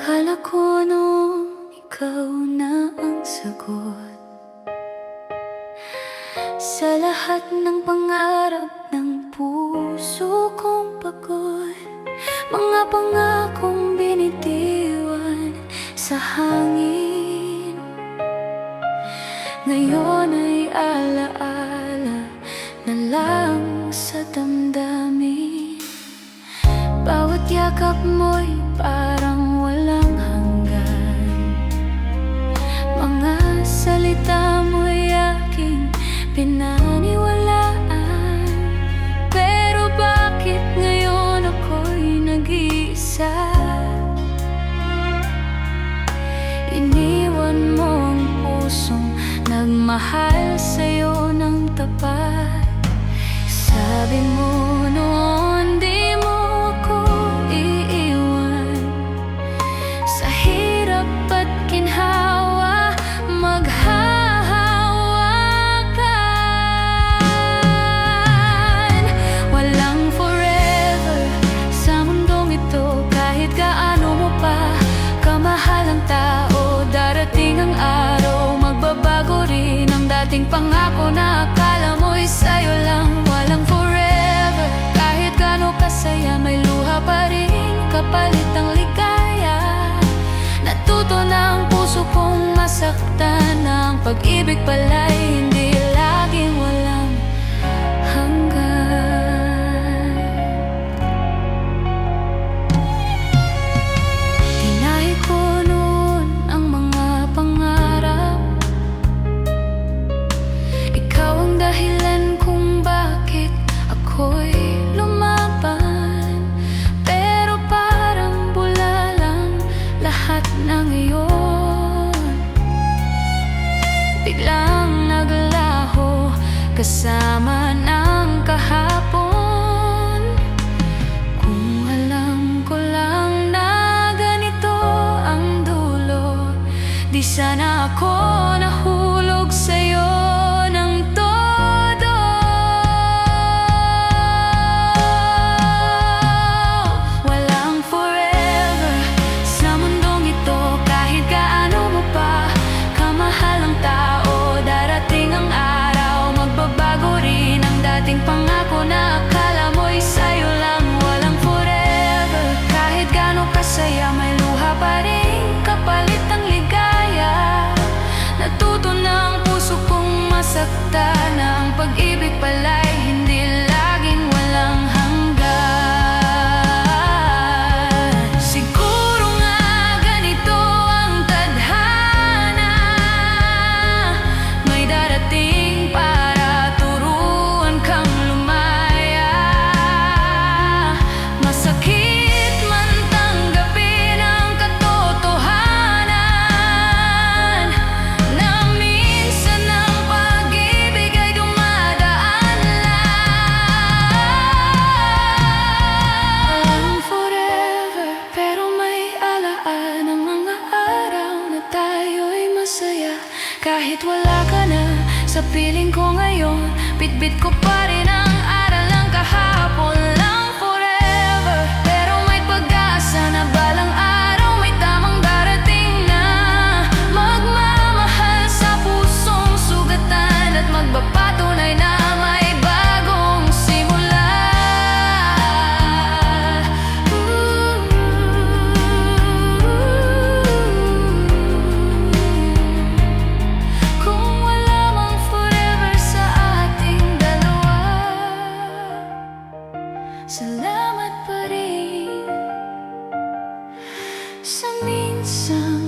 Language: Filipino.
Akala ko noong ikaw na ang sagot sa lahat ng pangarap ng puso kong pagod. Mga pangakong binitiwan sa hangin, ngayon ay alaala na lang sa damdamin. Bawat yakap mo'y parang walang hanggan. Mga salita mo'y aking pinaniwalaan. Pero bakit ngayon ako'y nag-iisa? Iniwan mo ang pusong nagmahal sa'yo ng tapat. Sabi mo noon di mo ako iiwan. Sa hirap at ginhawa maghahawakan. Walang forever sa mundong ito. Kahit gaano mo pa kamahal ang tao, darating ang araw, magbabago rin ang dating pangako na akala mo'y sa'yo lang. Walang forever, kahit gaano kasaya, may luha pa rin kapalit ang ligaya. Natuto na ang puso kong masaktan, na ang pag-ibig pala'y hindi laging walang hanggan. Dinahi ko noon ang mga pangarap. Ikaw ang dahilan kung bakit ako'y lumaban. Pero parang bula lang lahat ng iyon. Biglang naglaho kasama ng kahapon. Kung alam ko lang na ganito ang dulo, di sana ako nahulog sa'yo ng todo. Walang forever sa mundong ito. Kahit gaano mo pa kamahal ang tao, darating ang araw, magbabago rin ang dating pangako na akala mo'y sa'yo lang. Walang forever, kahit gaano kasaya, may luha pa rin kapalit ang ligaya. Natuto na ang puso kong masaktan, na ang pag-ibig pala'y hindi laging walang hanggan. Siguro nga ganito ang tadhana, may darating para turuan kang lumaya. Masakit man tanggapin ang katotohanan, na minsan ang pag-ibig ay dumadaan lang. Walang forever, pero may alaan ang mga araw na tayo'y masaya. Kahit wala ka na sa piling ko ngayon, bitbit ko pa rin ang aral ng kahapon. Lang forever, pero may pag-asa na balang araw may tamang darating na magmamahal sa pusong sugatan, at magpapatunay na may bagong simula. Kung wala mang forever sa ating dalawa, salamat pa rin sa minsan.